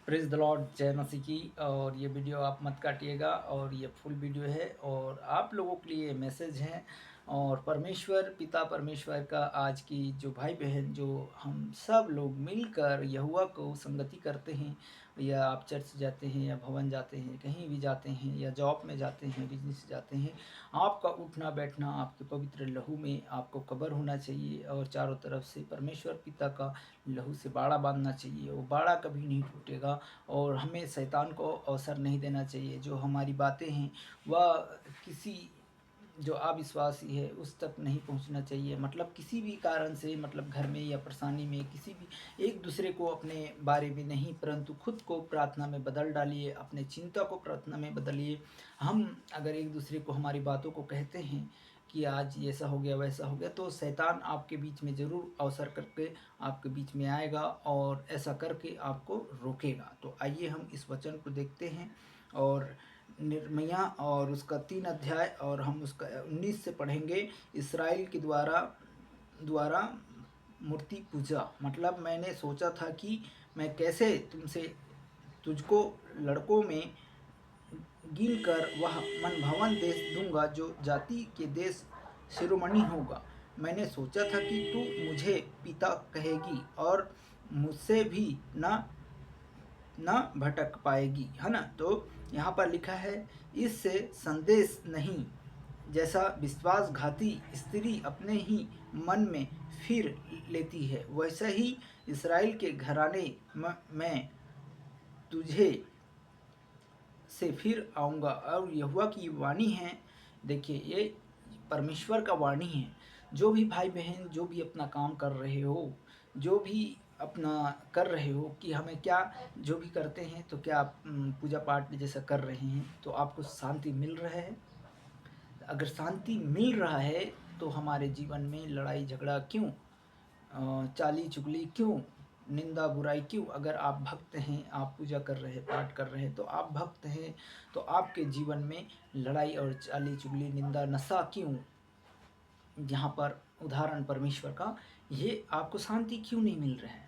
Praise the Lord, जय मसीह की। और ये वीडियो आप मत काटिएगा, और ये फुल वीडियो है और आप लोगों के लिए मैसेज है। और परमेश्वर पिता परमेश्वर का आज की जो भाई बहन, जो हम सब लोग मिलकर यहोवा को संगति करते हैं, या आप चर्च जाते हैं या भवन जाते हैं, कहीं भी जाते हैं या जॉब में जाते हैं, बिजनेस जाते हैं, आपका उठना बैठना आपके पवित्र लहू में आपको कवर होना चाहिए, और चारों तरफ से परमेश्वर पिता का लहू से बाड़ा बांधना चाहिए। वो बाड़ा कभी नहीं टूटेगा, और हमें शैतान को अवसर नहीं देना चाहिए। जो हमारी बातें हैं वह किसी जो अविश्वासी है उस तक नहीं पहुंचना चाहिए। मतलब किसी भी कारण से, मतलब घर में या परेशानी में, किसी भी एक दूसरे को अपने बारे में नहीं, परंतु खुद को प्रार्थना में बदल डालिए, अपने चिंता को प्रार्थना में बदलिए। हम अगर एक दूसरे को हमारी बातों को कहते हैं कि आज ऐसा हो गया वैसा हो गया, तो शैतान आपके बीच में ज़रूर अवसर करके आपके बीच में आएगा और ऐसा करके आपको रोकेगा। तो आइए हम इस वचन को देखते हैं, और निर्मया और उसका 3 अध्याय, और हम उसका 19 से पढ़ेंगे। इसराइल के द्वारा द्वारा मूर्ति पूजा। मतलब मैंने सोचा था कि मैं कैसे तुझको लड़कों में गिन कर वह मनभवन देश दूंगा, जो जाति के देश शिरोमणि होगा। मैंने सोचा था कि तू मुझे पिता कहेगी और मुझसे भी न भटक पाएगी, है ना। तो यहाँ पर लिखा है, इससे संदेश नहीं, जैसा विश्वासघाती स्त्री अपने ही मन में फिर लेती है, वैसा ही इसराइल के घराने में तुझे से फिर आऊँगा। और यहोवा की वाणी है। देखिए, ये परमेश्वर का वाणी है। जो भी भाई बहन, जो भी अपना काम कर रहे हो, जो भी अपना कर रहे हो, कि हमें क्या जो भी करते हैं, तो क्या आप पूजा पाठ जैसा कर रहे हैं तो आपको शांति मिल रहा है? अगर शांति मिल रहा है तो हमारे जीवन में लड़ाई झगड़ा क्यों, चाली चुगली क्यों, निंदा बुराई क्यों? अगर आप भक्त हैं, आप पूजा कर रहे हैं, पाठ कर रहे हैं, तो आप भक्त हैं, तो आपके जीवन में लड़ाई और चाली चुगली, निंदा, नशा क्यों? यहाँ पर उदाहरण परमेश्वर का, ये आपको शांति क्यों नहीं मिल रहा है?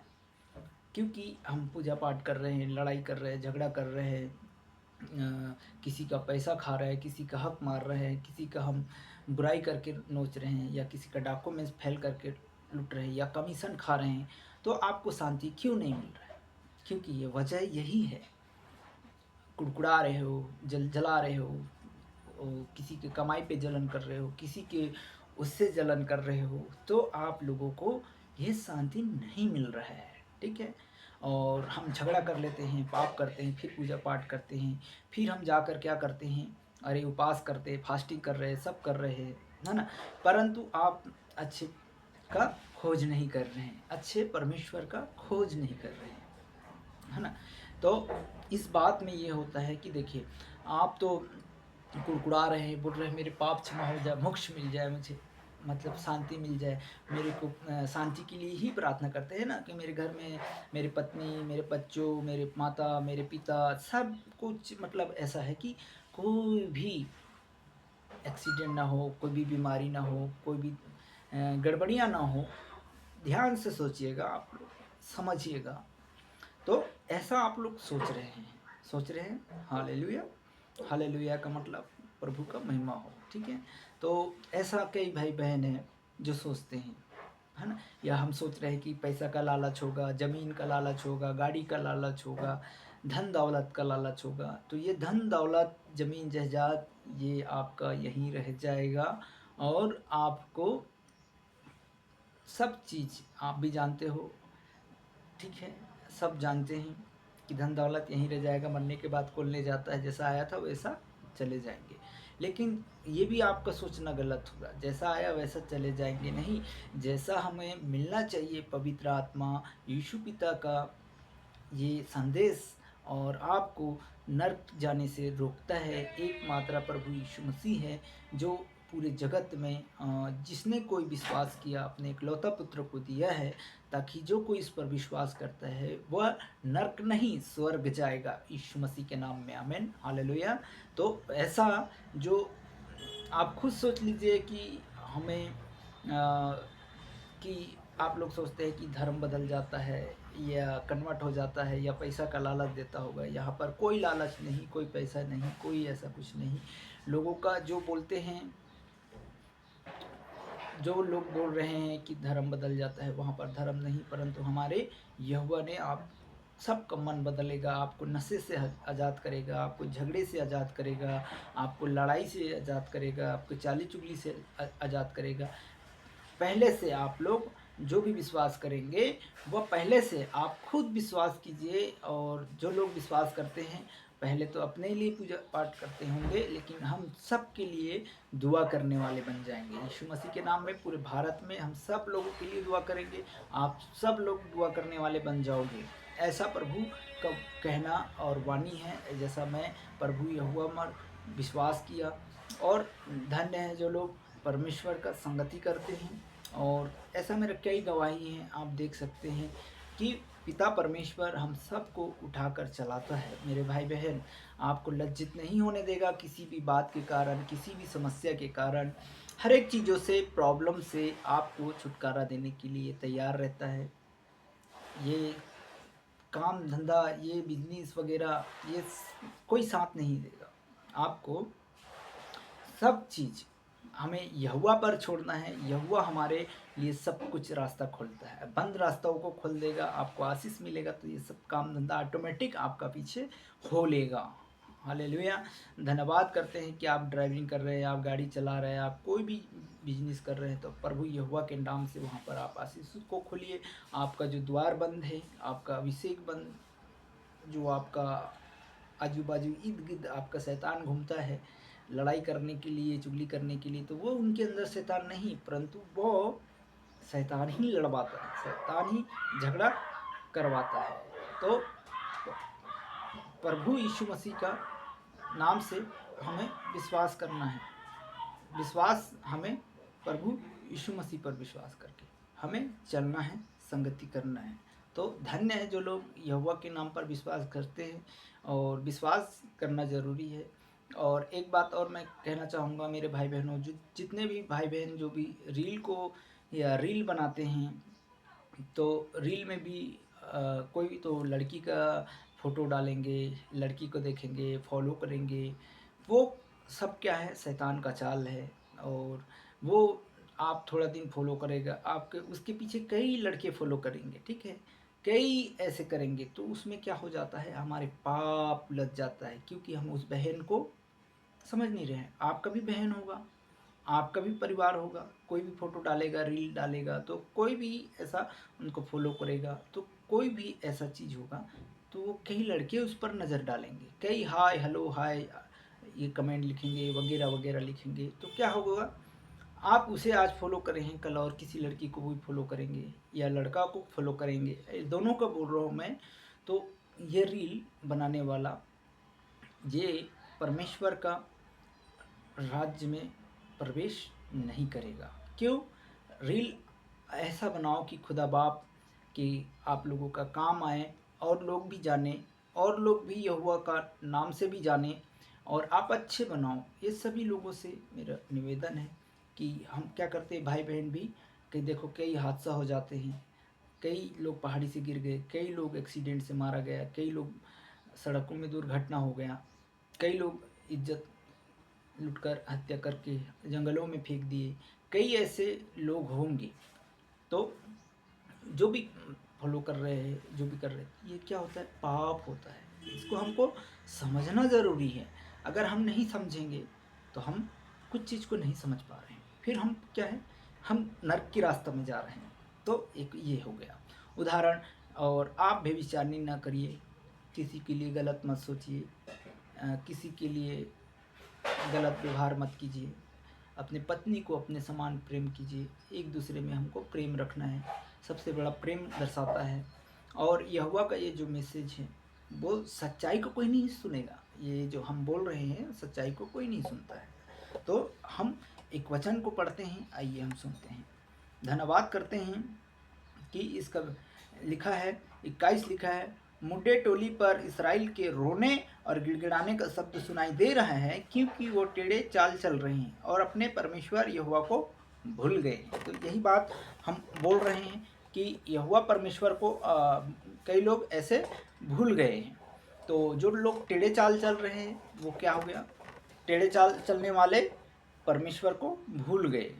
क्योंकि हम पूजा पाठ कर रहे हैं, लड़ाई कर रहे हैं, झगड़ा कर रहे हैं, किसी का पैसा खा रहे हैं, किसी का हक मार रहे हैं, किसी का हम बुराई करके नोच रहे हैं, या किसी का डॉक्यूमेंट्स फैल करके लूट रहे हैं, या कमीशन खा रहे हैं, तो आपको शांति क्यों नहीं मिल रहा है? क्योंकि ये वजह यही है। कुड़कुड़ा रहे हो, जला रहे हो, किसी के कमाई पे जलन कर रहे हो, किसी के उससे जलन कर रहे हो, तो आप लोगों को ये शांति नहीं मिल रहा है। ठीक है। और हम झगड़ा कर लेते हैं, पाप करते हैं, फिर पूजा पाठ करते हैं, फिर हम जाकर क्या करते हैं, अरे उपवास करते हैं, फास्टिंग कर रहे हैं, सब कर रहे हैं, है ना। परंतु आप अच्छे का खोज नहीं कर रहे हैं, अच्छे परमेश्वर का खोज नहीं कर रहे हैं, है ना। तो इस बात में ये होता है कि देखिए, आप तो कुड़कुड़ा रहे हैं, बोल रहे हैं मेरे पाप क्षमा हो जाए, मोक्ष मिल जाए मुझे, मतलब शांति मिल जाए मेरे को। शांति के लिए ही प्रार्थना करते हैं ना, कि मेरे घर में मेरी पत्नी, मेरे बच्चों, मेरे माता, मेरे पिता, सब कुछ, मतलब ऐसा है कि कोई भी एक्सीडेंट ना हो, कोई भी बीमारी ना हो, कोई भी गड़बड़ियाँ ना हो। ध्यान से सोचिएगा, आप लोग समझिएगा। तो ऐसा आप लोग सोच रहे हैं। हालेलुया। हालेलुया का मतलब प्रभु का महिमा हो। ठीक है। तो ऐसा कई भाई बहन हैं जो सोचते हैं, है ना। या हम सोच रहे हैं कि पैसा का लालच होगा, ज़मीन का लालच होगा, गाड़ी का लालच होगा, धन दौलत का लालच होगा। तो ये धन दौलत, ज़मीन जायदाद, ये आपका यहीं रह जाएगा, और आपको सब चीज़ आप भी जानते हो। ठीक है। सब जानते हैं कि धन दौलत यहीं रह जाएगा, मरने के बाद कौन ले जाता है, जैसा आया था वैसा चले जाएंगे। लेकिन ये भी आपका सोचना गलत होगा, जैसा आया वैसा चले जाएंगे नहीं। जैसा हमें मिलना चाहिए, पवित्र आत्मा, यीशु पिता का ये संदेश, और आपको नर्क जाने से रोकता है, एकमात्र प्रभु यीशु मसीह है, जो पूरे जगत में जिसने कोई विश्वास किया, अपने इकलौता पुत्र को दिया है, ताकि जो कोई इस पर विश्वास करता है वह नर्क नहीं स्वर्ग जाएगा, यीशु मसीह के नाम में, आमेन, हालेलुया। तो ऐसा जो आप खुद सोच लीजिए कि हमें कि आप लोग सोचते हैं कि धर्म बदल जाता है, या कन्वर्ट हो जाता है या पैसा का लालच देता होगा। यहाँ पर कोई लालच नहीं, कोई पैसा नहीं, कोई ऐसा कुछ नहीं। लोगों का जो बोलते हैं, जो लोग बोल रहे हैं कि धर्म बदल जाता है, वहाँ पर धर्म नहीं, परंतु हमारे यहोवा ने आप सबका मन बदलेगा, आपको नशे से आज़ाद करेगा, आपको झगड़े से आज़ाद करेगा, आपको लड़ाई से आज़ाद करेगा, आपको चाली चुगली से आज़ाद करेगा। पहले से आप लोग जो भी विश्वास करेंगे वह पहले से आप खुद विश्वास कीजिए। और जो लोग विश्वास करते हैं पहले तो अपने लिए पूजा पाठ करते होंगे, लेकिन हम सब के लिए दुआ करने वाले बन जाएंगे। यीशु मसीह के नाम में पूरे भारत में हम सब लोगों के लिए दुआ करेंगे, आप सब लोग दुआ करने वाले बन जाओगे। ऐसा प्रभु का कहना और वाणी है, जैसा मैं प्रभु यहोवा पर विश्वास किया। और धन्य है जो लोग परमेश्वर का संगति करते हैं। और ऐसा मेरा कई गवाही हैं, आप देख सकते हैं कि पिता परमेश्वर हम सबको उठाकर चलाता है। मेरे भाई बहन, आपको लज्जित नहीं होने देगा किसी भी बात के कारण, किसी भी समस्या के कारण। हर एक चीज़ों से, प्रॉब्लम से आपको छुटकारा देने के लिए तैयार रहता है। ये काम धंधा, ये बिजनेस वगैरह, ये कोई साथ नहीं देगा आपको। सब चीज़ हमें यहोवा पर छोड़ना है। यहोवा हमारे लिए सब कुछ रास्ता खोलता है, बंद रास्तों को खोल देगा, आपको आशीष मिलेगा, तो ये सब काम धंधा ऑटोमेटिक आपका पीछे हो लेगा। हालेलुया। धन्यवाद करते हैं कि आप ड्राइविंग कर रहे हैं, आप गाड़ी चला रहे हैं, आप कोई भी बिजनेस कर रहे हैं, तो प्रभु यहोवा के नाम से वहाँ पर आप आशीष को खोलिए। आपका जो द्वार बंद है, आपका अभिषेक बंद, जो आपका आजू बाजू इर्द गिर्द आपका शैतान घूमता है लड़ाई करने के लिए, चुगली करने के लिए, तो वो उनके अंदर शैतान नहीं, परंतु वो शैतान ही लड़वाता है, शैतान ही झगड़ा करवाता है। तो प्रभु यीशु मसीह का नाम से हमें विश्वास करना है। विश्वास हमें प्रभु यीशु मसीह पर विश्वास करके हमें चलना है, संगति करना है। तो धन्य है जो लोग यहोवा के नाम पर विश्वास करते हैं, और विश्वास करना ज़रूरी है। और एक बात और मैं कहना चाहूँगा मेरे भाई बहनों, जो जितने भी भाई बहन जो भी रील को या रील बनाते हैं, तो रील में भी कोई तो लड़की का फ़ोटो डालेंगे, लड़की को देखेंगे, फॉलो करेंगे। वो सब क्या है, शैतान का चाल है। और वो आप थोड़ा दिन फॉलो करेगा, आपके उसके पीछे कई लड़के फॉलो करेंगे, ठीक है, कई ऐसे करेंगे, तो उसमें क्या हो जाता है, हमारे पाप लग जाता है, क्योंकि हम उस बहन को समझ नहीं रहे हैं। आपका भी बहन होगा, आपका भी परिवार होगा, कोई भी फ़ोटो डालेगा, रील डालेगा, तो कोई भी ऐसा उनको फॉलो करेगा, तो कोई भी ऐसा चीज़ होगा, तो वो कई लड़के उस पर नज़र डालेंगे, कई हाय हेलो हाय ये कमेंट लिखेंगे, वगैरह वगैरह लिखेंगे। तो क्या होगा, आप उसे आज फॉलो कर रहे हैं, कल और किसी लड़की को भी फॉलो करेंगे या लड़का को फॉलो करेंगे, दोनों का बोल रहा हूँ मैं। तो ये रील बनाने वाला ये परमेश्वर का राज्य में प्रवेश नहीं करेगा। क्यों? रील ऐसा बनाओ कि खुदा बाप कि आप लोगों का काम आए, और लोग भी जाने, और लोग भी यहोवा का नाम से भी जाने, और आप अच्छे बनाओ। ये सभी लोगों से मेरा निवेदन है कि हम क्या करते हैं भाई बहन भी, कि देखो कई हादसा हो जाते हैं, कई लोग पहाड़ी से गिर गए, कई लोग एक्सीडेंट से मारा गया, कई लोग सड़कों में दुर्घटना हो गया, कई लोग इज्जत लुटकर हत्या करके जंगलों में फेंक दिए, कई ऐसे लोग होंगे। तो जो भी फॉलो कर रहे हैं, जो भी कर रहे हैं, ये क्या होता है, पाप होता है। इसको हमको समझना ज़रूरी है। अगर हम नहीं समझेंगे तो हम कुछ चीज़ को नहीं समझ पा रहे हैं, फिर हम क्या है, हम नर्क के रास्ते में जा रहे हैं। तो एक ये हो गया उदाहरण। और आप व्यभिचारिणी ना करिए, किसी के लिए गलत मत सोचिए, किसी के लिए गलत व्यवहार मत कीजिए, अपने पत्नी को अपने समान प्रेम कीजिए। एक दूसरे में हमको प्रेम रखना है, सबसे बड़ा प्रेम दर्शाता है। और यहोवा का ये जो मैसेज है, वो सच्चाई को कोई नहीं सुनेगा। ये जो हम बोल रहे हैं, सच्चाई को कोई नहीं सुनता है। तो हम एक वचन को पढ़ते हैं, आइए हम सुनते हैं। धन्यवाद करते हैं कि इसका लिखा है 21 लिखा है, मुड्डे टोली पर इसराइल के रोने और गिड़गिड़ाने का शब्द सुनाई दे रहा है, क्योंकि वो टेढ़े चाल चल रहे हैं और अपने परमेश्वर यहोवा को भूल गए। तो यही बात हम बोल रहे हैं कि यहोवा परमेश्वर को कई लोग ऐसे भूल गए हैं। तो जो लोग टेढ़े चाल चल रहे हैं वो क्या हो गया, टेढ़े चाल चलने वाले परमेश्वर को भूल गए।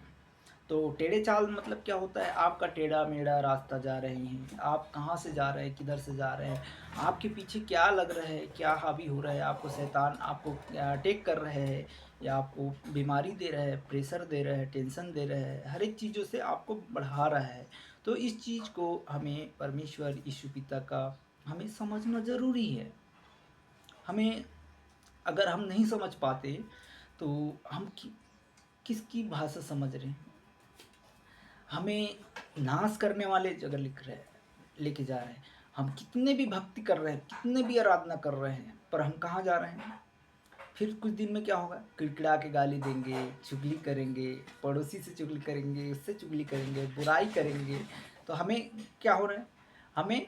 तो टेढ़े चाल मतलब क्या होता है, आपका टेढ़ा मेढ़ा रास्ता जा रहे हैं, आप कहाँ से जा रहे हैं, किधर से जा रहे हैं, आपके पीछे क्या लग रहा है, क्या हावी हो रहा है, आपको शैतान आपको अटैक कर रहे हैं या आपको बीमारी दे रहा है, प्रेशर दे रहा है, टेंशन दे रहा है, हर एक चीज़ों से आपको बढ़ा रहा है। तो इस चीज़ को हमें परमेश्वर यीशु पिता का हमें समझना ज़रूरी है। हमें अगर हम नहीं समझ पाते तो हम किसकी भाषा समझ रहे हैं। हमें नाश करने वाले जगह लिख रहे हैं, लेके जा रहे हैं। हम कितने भी भक्ति कर रहे हैं, कितने भी आराधना कर रहे हैं, पर हम कहाँ जा रहे हैं। फिर कुछ दिन में क्या होगा, किड़किड़ा के गाली देंगे, चुगली करेंगे, पड़ोसी से चुगली करेंगे, उससे चुगली करेंगे, बुराई करेंगे। तो हमें क्या हो रहा है, हमें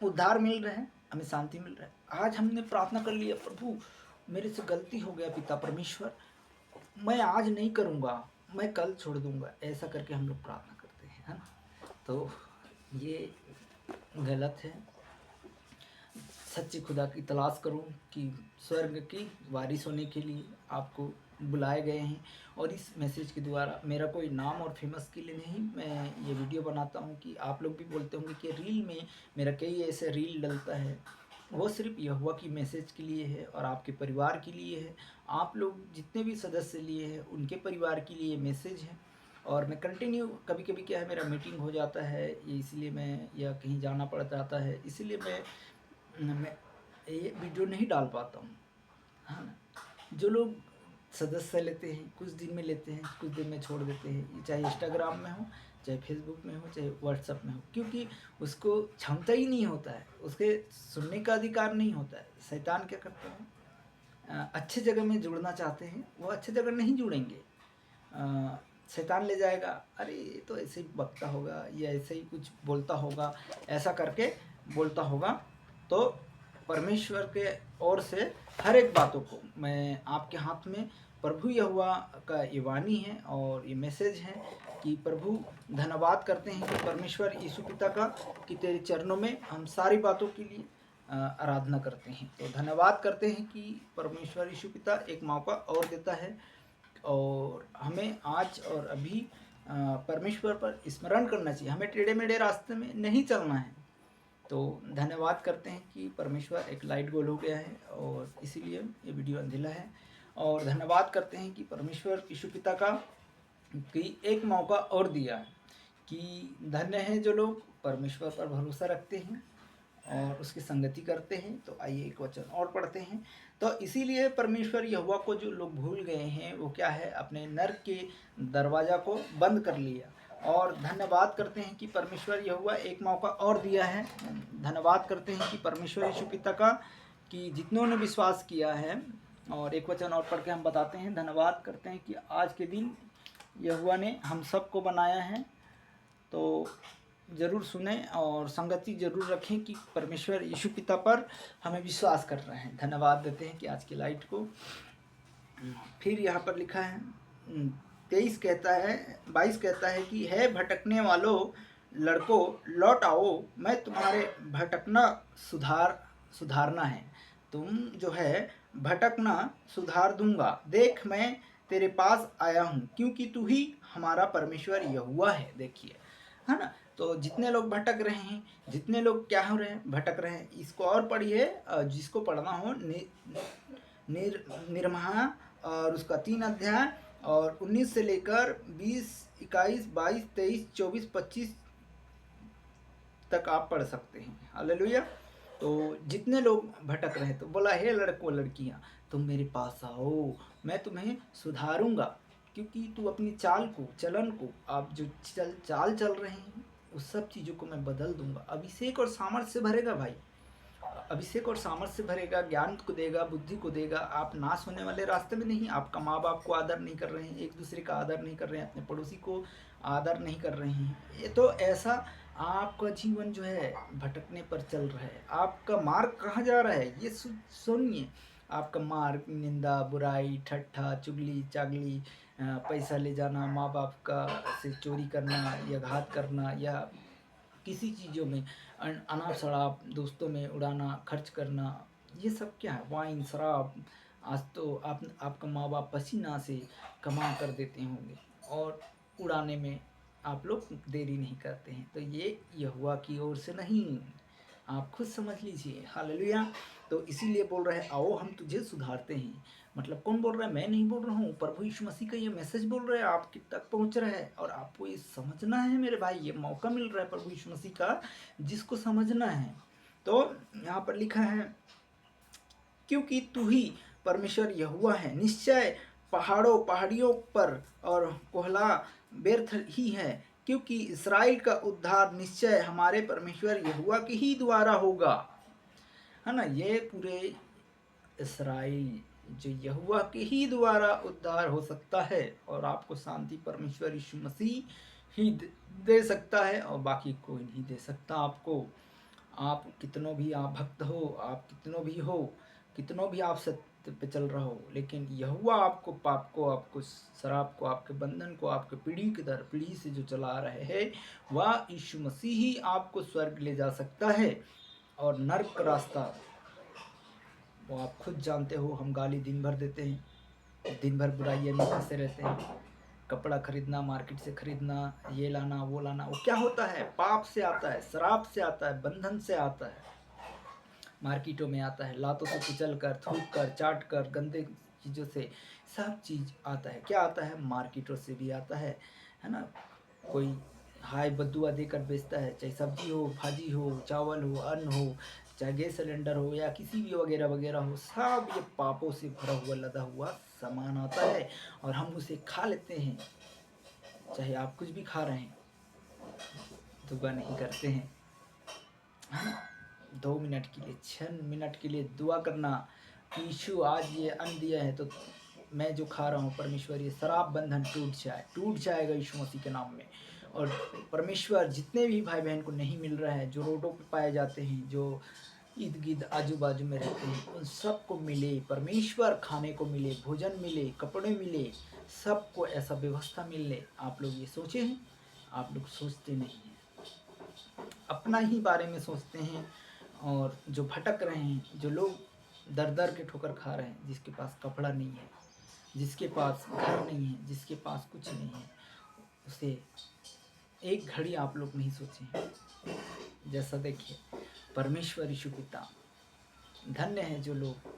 उद्धार मिल रहा है, हमें शांति मिल रहा है। आज हमने प्रार्थना कर लिया, प्रभु मेरे से गलती हो गया पिता परमेश्वर, मैं आज नहीं करूँगा, मैं कल छोड़ दूँगा, ऐसा करके हम लोग प्रार्थना करते हैं, है ना। तो ये गलत है। सच्चे खुदा की तलाश करो कि स्वर्ग की वारिस होने के लिए आपको बुलाए गए हैं। और इस मैसेज के द्वारा मेरा कोई नाम और फेमस के लिए नहीं, मैं ये वीडियो बनाता हूँ कि आप लोग भी बोलते होंगे कि रील में मेरा कई ऐसे रील डलता है, वो सिर्फ यहोवा की मैसेज के लिए है और आपके परिवार के लिए है। आप लोग जितने भी सदस्य लिए हैं उनके परिवार के लिए मैसेज है। और मैं कंटिन्यू, कभी कभी क्या है मेरा मीटिंग हो जाता है, इसलिए मैं या कहीं जाना पड़ जाता है, इसलिए मैं ये वीडियो नहीं डाल पाता हूँ, हाँ ना। जो लोग सदस्य लेते हैं कुछ दिन में लेते हैं, कुछ दिन में छोड़ देते हैं, ये चाहे इंस्टाग्राम में हो, चाहे फेसबुक में हो, चाहे व्हाट्सएप में हो, क्योंकि उसको क्षमता ही नहीं होता है, उसके सुनने का अधिकार नहीं होता है। शैतान क्या करता है, अच्छे जगह में जुड़ना चाहते हैं, वो अच्छे जगह नहीं जुड़ेंगे। शैतान ले जाएगा, अरे ये तो ऐसे ही बकता होगा या ऐसे ही कुछ बोलता होगा, ऐसा करके बोलता होगा। तो परमेश्वर के ओर से हर एक बातों को मैं आपके हाथ में, प्रभु यहोवा का ये वाणी है और ये मैसेज है कि प्रभु धन्यवाद करते हैं कि परमेश्वर यीशु पिता का, कि तेरे चरणों में हम सारी बातों के लिए आराधना करते हैं। तो धन्यवाद करते हैं कि परमेश्वर यीशु पिता एक मौका और देता है और हमें आज और अभी परमेश्वर पर स्मरण करना चाहिए। हमें टेढ़े मेढ़े रास्ते में नहीं चलना है। तो धन्यवाद करते हैं कि परमेश्वर एक लाइट गोल हो गया है और इसीलिए ये वीडियो अंधेला है। और धन्यवाद करते हैं कि परमेश्वर यीशु पिता का कि एक मौका और दिया है, कि धन्य है जो लोग परमेश्वर पर भरोसा रखते हैं और उसकी संगति करते हैं। तो आइए एक वचन और पढ़ते हैं। तो इसीलिए परमेश्वर यहोवा को जो लोग भूल गए हैं वो क्या है, अपने नर्क के दरवाज़ा को बंद कर लिया। और धन्यवाद करते हैं कि परमेश्वर यहोवा एक मौका और दिया है। धन्यवाद करते हैं कि परमेश्वर यीशु पिता का, कि जितनों ने विश्वास किया है। और एक वचन और पढ़ के हम बताते हैं। धन्यवाद करते हैं कि आज के दिन यहोवा ने हम सबको बनाया है। तो ज़रूर सुने और संगति ज़रूर रखें कि परमेश्वर यीशु पिता पर हमें विश्वास कर रहे हैं। धन्यवाद देते हैं कि आज की लाइट को। फिर यहाँ पर लिखा है 23 कहता है 22 कहता है कि है भटकने वालों लड़कों लौट आओ, मैं तुम्हारे भटकना सुधारना है। तुम जो है भटकना सुधार दूंगा। देख मैं तेरे पास आया हूँ, क्योंकि तू ही हमारा परमेश्वर यहोवा है। देखिए, है ना। तो जितने लोग भटक रहे हैं, जितने लोग क्या हो रहे हैं, भटक रहे हैं, इसको और पढ़िए, जिसको पढ़ना हो निर्महा और उसका 3 अध्याय और 19 से लेकर 20, 21, 22, 23, 24, 25 तक आप पढ़ सकते हैं। हालेलुया। तो जितने लोग भटक रहे हैं, तो बोला हे लड़कों लड़कियां तुम मेरे पास आओ, मैं तुम्हें सुधारूंगा, क्योंकि तू अपनी चाल को, चलन को, आप जो चाल चल रहे हैं उस सब चीज़ों को मैं बदल दूंगा। अभिषेक और सामर्थ्य से भरेगा भाई, अभिषेक और सामर्थ्य से भरेगा, ज्ञान को देगा, बुद्धि को देगा। आप नाश होने वाले रास्ते में नहीं। आपका माँ बाप को आदर नहीं कर रहे हैं, एक दूसरे का आदर नहीं कर रहे हैं, अपने पड़ोसी को आदर नहीं कर रहे हैं, ये तो ऐसा आपका जीवन जो है भटकने पर चल रहा है। आपका मार्ग कहाँ जा रहा है ये सुनिए। आपका मार्ग निंदा, बुराई, ठट्ठा, चुगली चागली, पैसा ले जाना, माँ बाप का से चोरी करना या घात करना, या किसी चीज़ों में अनाप शराब दोस्तों में उड़ाना, खर्च करना, ये सब क्या है? वाइन, शराब। आज तो आपका माँ बाप पसीना से कमा कर देते होंगे और उड़ाने में आप लोग देरी नहीं करते हैं। तो ये यहोवा की ओर से नहीं, आप खुद समझ लीजिए। हालेलुया। तो इसीलिए बोल रहे हैं, आओ हम तुझे सुधारते हैं। मतलब कौन बोल रहा है? मैं नहीं बोल रहा हूँ, प्रभु यीशु मसीह का ये मैसेज बोल रहे हैं, आपके तक पहुँच रहा है। और आपको ये समझना है मेरे भाई, ये मौका मिल रहा है प्रभु यीशु मसीह का, जिसको समझना है। तो यहाँ पर लिखा है, क्योंकि तू ही परमेश्वर यहोवा है, निश्चय पहाड़ियों पर और कोहला व्यर्थ ही है, क्योंकि इस्राएल का उद्धार निश्चय हमारे परमेश्वर यहोवा के ही द्वारा होगा। है ना? ये पूरे इस्राएल जो यहोवा के ही द्वारा उद्धार हो सकता है, और आपको शांति परमेश्वर यीशु मसीह ही दे सकता है, और बाकी कोई नहीं दे सकता आपको। आप कितनों भी आप भक्त हो, आप कितनों भी हो, कितनों भी आप सत्य पे चल रहे हो, लेकिन यहोवा आपको पाप को, आपको शराब को, आपके बंधन को, आपके पीढ़ी की दर पीढ़ी से जो चला रहे हैं, वह यीशु मसीह ही आपको स्वर्ग ले जा सकता है। और नर्क का रास्ता वो आप खुद जानते हो। हम गाली दिन भर देते हैं, दिन भर बुराइयों में फंसे रहते हैं। कपड़ा खरीदना, मार्केट से खरीदना, ये लाना वो लाना, वो क्या होता है? पाप से आता है, शराब से आता है, बंधन से आता है, मार्केटों में आता है, लातों से कुचल कर, थूक कर, चाट कर, गंदे चीज़ों से सब चीज़ आता है। क्या आता है? मार्केटों से भी आता है ना? कोई हाय बदुआ देकर बेचता है, चाहे सब्जी हो, भाजी हो, चावल हो, अन्न हो, चाहे गैस सिलेंडर हो, या किसी भी वगैरह वगैरह हो, सब ये पापों से भरा हुआ लदा हुआ सामान आता है, और हम उसे खा लेते हैं। चाहे आप कुछ भी खा रहे हैं, दुआ नहीं करते हैं। 2 मिनट के लिए, 6 मिनट के लिए दुआ करना कि यीशु आज ये अन्न दिया है, तो मैं जो खा रहा हूँ परमेश्वर, ये शराब बंधन टूट जाएगा यीशु मसीह के नाम में। और परमेश्वर जितने भी भाई बहन को नहीं मिल रहा है, जो रोडों पे पाए जाते हैं, जो इर्द गिर्द आजू बाजू में रहते हैं, उन सबको मिले परमेश्वर, खाने को मिले, भोजन मिले, कपड़े मिले, सबको ऐसा व्यवस्था मिले। आप लोग ये सोचे हैं? आप लोग सोचते नहीं हैं, अपना ही बारे में सोचते हैं। और जो भटक रहे हैं, जो लोग दर दर के ठोकर खा रहे हैं, जिसके पास कपड़ा नहीं है, जिसके पास घर नहीं है, जिसके पास कुछ नहीं है, उसे एक घड़ी आप लोग नहीं सोचे हैं। जैसा देखिए, परमेश्वर यीशु पिता, धन्य है जो लोग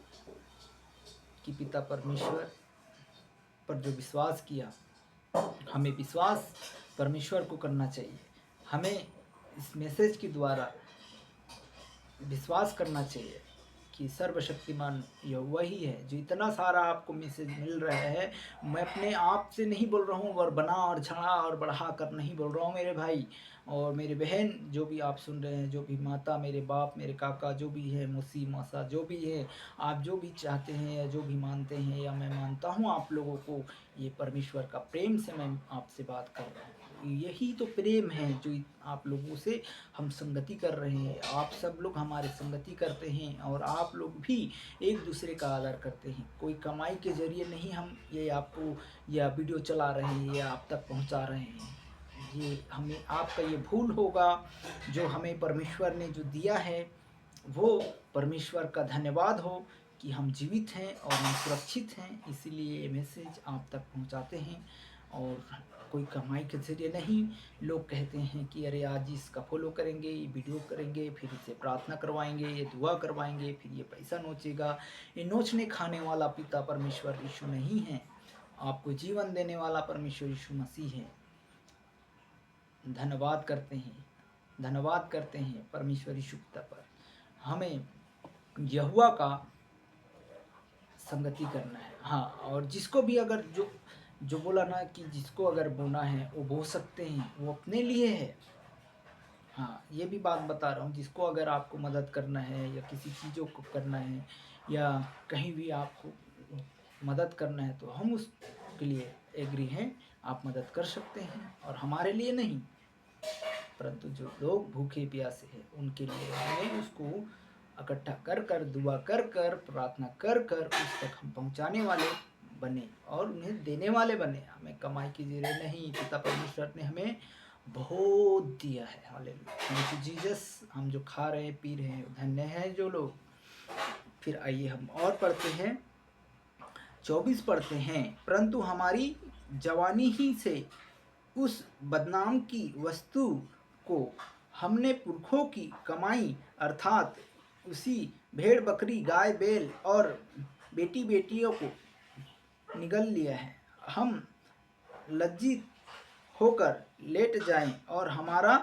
कि पिता परमेश्वर पर जो विश्वास किया। हमें विश्वास परमेश्वर को करना चाहिए। हमें इस मैसेज के द्वारा विश्वास करना चाहिए कि सर्वशक्तिमान यहोवा ही है, जो इतना सारा आपको मैसेज मिल रहा है। मैं अपने आप से नहीं बोल रहा हूँ, और बना और झड़ा और बढ़ा कर नहीं बोल रहा हूँ मेरे भाई और मेरे बहन, जो भी आप सुन रहे हैं, जो भी माता, मेरे बाप, मेरे काका, जो भी है, मौसी, मौसा, जो भी है, आप जो भी चाहते हैं या जो भी मानते हैं या मैं मानता हूँ आप लोगों को, ये परमेश्वर का प्रेम से मैं आपसे बात कर रहा हूँ। यही तो प्रेम है जो आप लोगों से हम संगति कर रहे हैं। आप सब लोग हमारे संगति करते हैं, और आप लोग भी एक दूसरे का आदर करते हैं। कोई कमाई के जरिए नहीं हम ये आपको या वीडियो चला रहे हैं या आप तक पहुंचा रहे हैं। ये हमें आपका ये भूल होगा। जो हमें परमेश्वर ने जो दिया है, वो परमेश्वर का धन्यवाद हो कि हम जीवित हैं और हम सुरक्षित हैं। इसीलिए ये मैसेज आप तक पहुंचाते हैं, और कोई कमाई के जरिए नहीं। लोग कहते हैं कि अरे आज इसका फॉलो करेंगे, ये वीडियो करेंगे, फिर इसे प्रार्थना करवाएंगे, ये दुआ करवाएंगे, फिर ये पैसा नोचेगा। ये नोचने खाने वाला पिता परमेश्वर यीशु नहीं है, आपको जीवन देने वाला परमेश्वर यीशु मसीह है। धन्यवाद करते हैं परमेश्वर यीशु पिता पर। हमें यहोवा का संगति करना है। हाँ, और जिसको भी अगर जो बोला ना कि जिसको अगर बोना है वो बो सकते हैं, वो अपने लिए है। हाँ, ये भी बात बता रहा हूँ, जिसको अगर आपको मदद करना है या किसी चीज़ों को करना है या कहीं भी आपको मदद करना है, तो हम उसके लिए एग्री हैं। आप मदद कर सकते हैं, और हमारे लिए नहीं, परंतु जो लोग भूखे प्यासे हैं उनके लिए हमें उसको इकट्ठा कर कर, दुआ कर कर, प्रार्थना कर कर उस तक हम पहुंचाने वाले बने और उन्हें देने वाले बने। हमें कमाई की जरिए नहीं, पिता परमेश्वर ने हमें बहुत दिया है। Hallelujah, thank you Jesus. हम जो खा रहे हैं पी रहे हैं धन्य है जो लोग। फिर आइए हम और पढ़ते हैं, 24 पढ़ते हैं, परंतु हमारी जवानी ही से उस बदनाम की वस्तु को हमने पुरखों की कमाई अर्थात उसी भेड़ बकरी गाय बैल और बेटी बेटियों को निगल लिया है। हम लज्जित होकर लेट जाएं और हमारा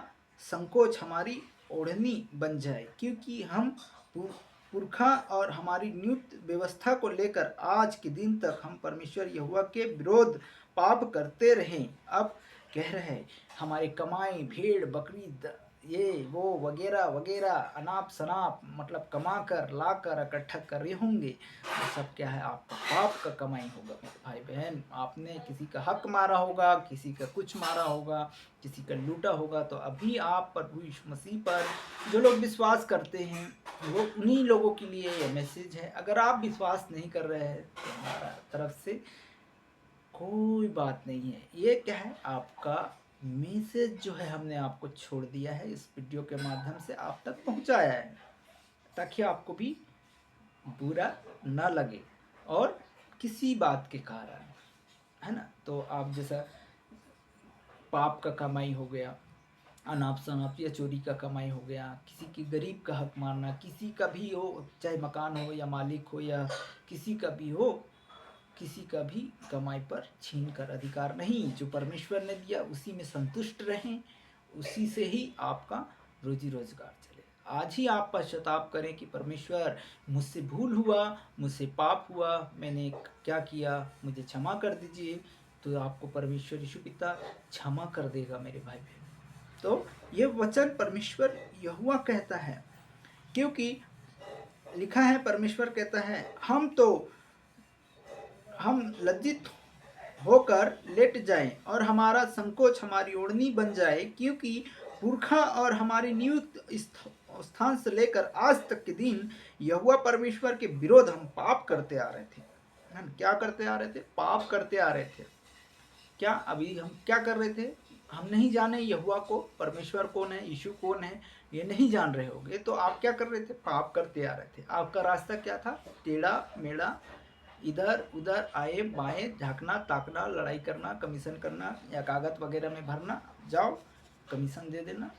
संकोच हमारी ओढ़नी बन जाए, क्योंकि हम पुरखा और हमारी नियुक्त व्यवस्था को लेकर आज के दिन तक हम परमेश्वर यहोवा के विरोध पाप करते रहे। अब कह रहे हैं हमारे कमाई भेड़ बकरी ये वो वगैरह वगैरह अनाप शनाप मतलब कमा कर ला कर इकट्ठा कर रहे होंगे, तो सब क्या है आपका पाप का कमाई होगा मेरे भाई बहन। आपने किसी का हक मारा होगा, किसी का कुछ मारा होगा, किसी का लूटा होगा, तो अभी आप प्रभु यीशु मसीह पर जो लोग विश्वास करते हैं वो उन्हीं लोगों के लिए यह मैसेज है। अगर आप विश्वास नहीं कर रहे हैं तो हमारा तरफ से कोई बात नहीं है। ये क्या है आपका मैसेज जो है हमने आपको छोड़ दिया है, इस वीडियो के माध्यम से आप तक पहुंचाया है, ताकि आपको भी बुरा ना लगे और किसी बात के कारण, है ना। तो आप जैसा पाप का कमाई हो गया, अनाप शनाप या चोरी का कमाई हो गया, किसी की गरीब का हक मारना, किसी का भी हो, चाहे मकान हो या मालिक हो या किसी का भी हो, किसी का भी कमाई पर छीन कर अधिकार नहीं। जो परमेश्वर ने दिया उसी में संतुष्ट रहें, उसी से ही आपका रोजी रोजगार चले। आज ही आप पश्चाताप करें कि परमेश्वर मुझसे भूल हुआ, मुझसे पाप हुआ, मैंने क्या किया, मुझे क्षमा कर दीजिए, तो आपको परमेश्वर यीशु पिता क्षमा कर देगा मेरे भाई बहन। तो ये वचन परमेश्वर यहोवा कहता है, क्योंकि लिखा है परमेश्वर कहता है हम लज्जित होकर लेट जाएं और हमारा संकोच हमारी ओढ़नी बन जाए, क्योंकि पुरखा और हमारे नियुक्त स्थान से लेकर आज तक के दिन यहोवा परमेश्वर के विरोध हम पाप करते आ रहे थे। हम क्या करते आ रहे थे? पाप करते आ रहे थे। क्या अभी हम क्या कर रहे थे? हम नहीं जाने यहोवा को, परमेश्वर कौन है, यीशु कौन है, ये नहीं जान रहे होगे, तो आप क्या कर रहे थे? पाप करते आ रहे थे। आपका रास्ता क्या था? टेढ़ा मेढ़ा, इधर उधर आए बाएं झांकना ताकना, लड़ाई करना, कमीशन करना या कागज वगैरह में भरना, जाओ कमीशन दे देना,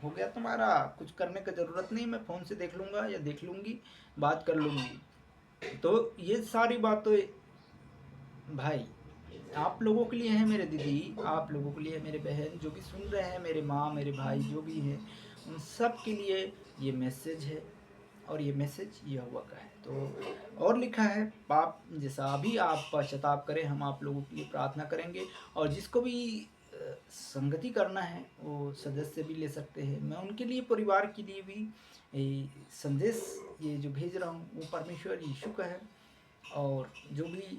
हो गया तुम्हारा, कुछ करने की ज़रूरत नहीं, मैं फ़ोन से देख लूँगा या देख लूँगी, बात कर लूँगी। तो ये सारी बातें भाई आप लोगों के लिए है, मेरे दीदी, आप लोगों के लिए है, मेरे बहन जो भी सुन रहे हैं, मेरे माँ मेरे भाई जो भी हैं, उन सब के लिए ये मैसेज है और ये मैसेज यहोवा का है। तो और लिखा है पाप जैसा अभी आप पश्चाताप करें, हम आप लोगों के लिए प्रार्थना करेंगे, और जिसको भी संगति करना है वो सदस्य भी ले सकते हैं। मैं उनके लिए परिवार के लिए भी संदेश ये जो भेज रहा हूँ वो परमेश्वर यीशु का है। और जो भी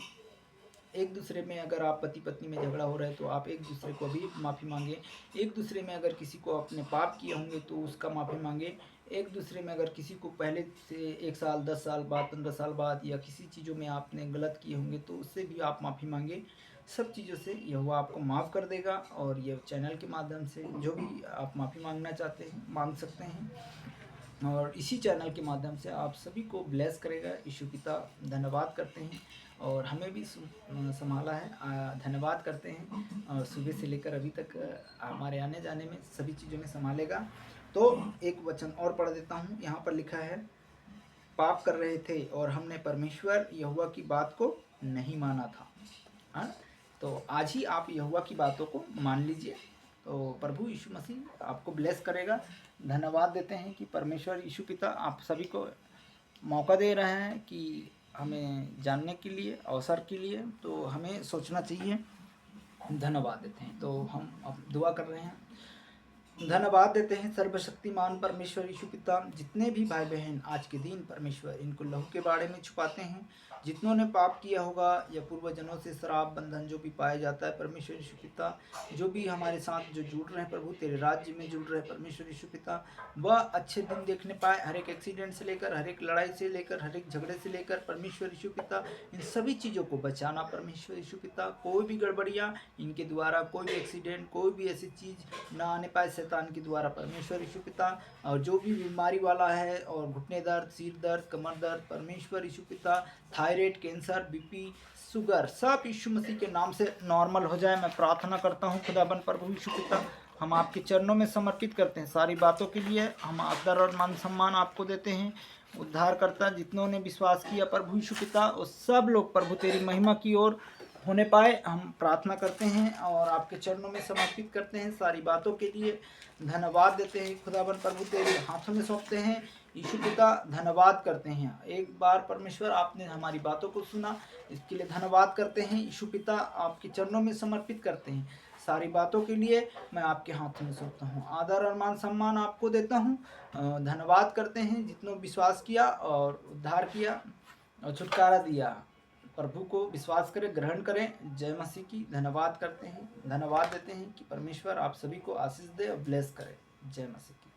एक दूसरे में अगर आप पति पत्नी में झगड़ा हो रहा है तो आप एक दूसरे को भी माफ़ी मांगे। एक दूसरे में अगर किसी को अपने पाप किए होंगे तो उसका माफ़ी मांगे। एक दूसरे में अगर किसी को पहले से 1 साल 10 साल बाद 15 साल बाद या किसी चीज़ों में आपने गलत किए होंगे तो उससे भी आप माफ़ी मांगे। सब चीज़ों से यहोवा आपको माफ़ कर देगा, और ये चैनल के माध्यम से जो भी आप माफ़ी मांगना चाहते हैं मांग सकते हैं, और इसी चैनल के माध्यम से आप सभी को ब्लेस करेगा यीशु पिता। धन्यवाद करते हैं, और हमें भी संभाला है, धन्यवाद करते हैं, और सुबह से लेकर अभी तक हमारे आने जाने में सभी चीज़ों में संभालेगा। तो एक वचन और पढ़ देता हूँ, यहाँ पर लिखा है पाप कर रहे थे और हमने परमेश्वर यहोवा की बात को नहीं माना था। हाँ, तो आज ही आप यहोवा की बातों को मान लीजिए, तो प्रभु यीशु मसीह आपको ब्लेस करेगा। धन्यवाद देते हैं कि परमेश्वर यीशु पिता आप सभी को मौका दे रहे हैं कि हमें जानने के लिए, अवसर के लिए, तो हमें सोचना चाहिए। धन्यवाद देते हैं। तो हम अब दुआ कर रहे हैं। धन्यवाद देते हैं सर्वशक्तिमान परमेश्वर यीशु पिता। जितने भी भाई बहन आज के दिन परमेश्वर इनको लहू के बाड़े में छुपाते हैं, जितनों ने पाप किया होगा या पूर्वजनों से शराब बंधन जो भी पाया जाता है परमेश्वर यीशु पिता, जो भी हमारे साथ जो जुड़ रहे हैं प्रभु तेरे राज्य में जुड़ रहे हैं परमेश्वर यीशु पिता, वह अच्छे दिन देखने पाए। हर एक एक्सीडेंट से लेकर, हर एक लड़ाई से लेकर, हर एक झगड़े से लेकर परमेश्वर यीशु पिता, इन सभी चीज़ों को बचाना परमेश्वर यीशु पिता। कोई भी गड़बड़ियाँ इनके द्वारा, कोई भी एक्सीडेंट, कोई भी ऐसी चीज़ ना आने पाए शैतान के द्वारा परमेश्वर यीशु पिता। और जो भी बीमारी वाला है और घुटने दर्द, सिर दर्द, कमर दर्द परमेश्वर यीशु पिता, थायराइड, कैंसर, बीपी, शुगर, सब यीशु मसीह के नाम से नॉर्मल हो जाए मैं प्रार्थना करता हूँ। खुदाबंद प्रभु यीशु पिता, हम आपके चरणों में समर्पित करते हैं सारी बातों के लिए। हम आदर और मान सम्मान आपको देते हैं। उद्धारकर्ता जितनों ने विश्वास किया प्रभु यीशु पिता, वो सब लोग प्रभु तेरी महिमा की ओर होने पाए हम प्रार्थना करते हैं और आपके चरणों में समर्पित करते हैं। सारी बातों के लिए धन्यवाद देते हैं खुदावन प्रभु, तेरे हाथों में सौंपते हैं यीशु पिता। धन्यवाद करते हैं एक बार परमेश्वर, आपने हमारी बातों को सुना, इसके लिए धन्यवाद करते हैं यीशु पिता। आपके चरणों में समर्पित करते हैं सारी बातों के लिए। मैं आपके हाथों में सौंपता हूँ, आदर और मान सम्मान आपको देता हूँ। धन्यवाद करते हैं जितनों विश्वास किया और उद्धार किया और छुटकारा दिया। प्रभु को विश्वास करें, ग्रहण करें। जय मसीह की। धन्यवाद करते हैं, धन्यवाद देते हैं कि परमेश्वर आप सभी को आशीष दे और ब्लेस करे। जय मसीह की।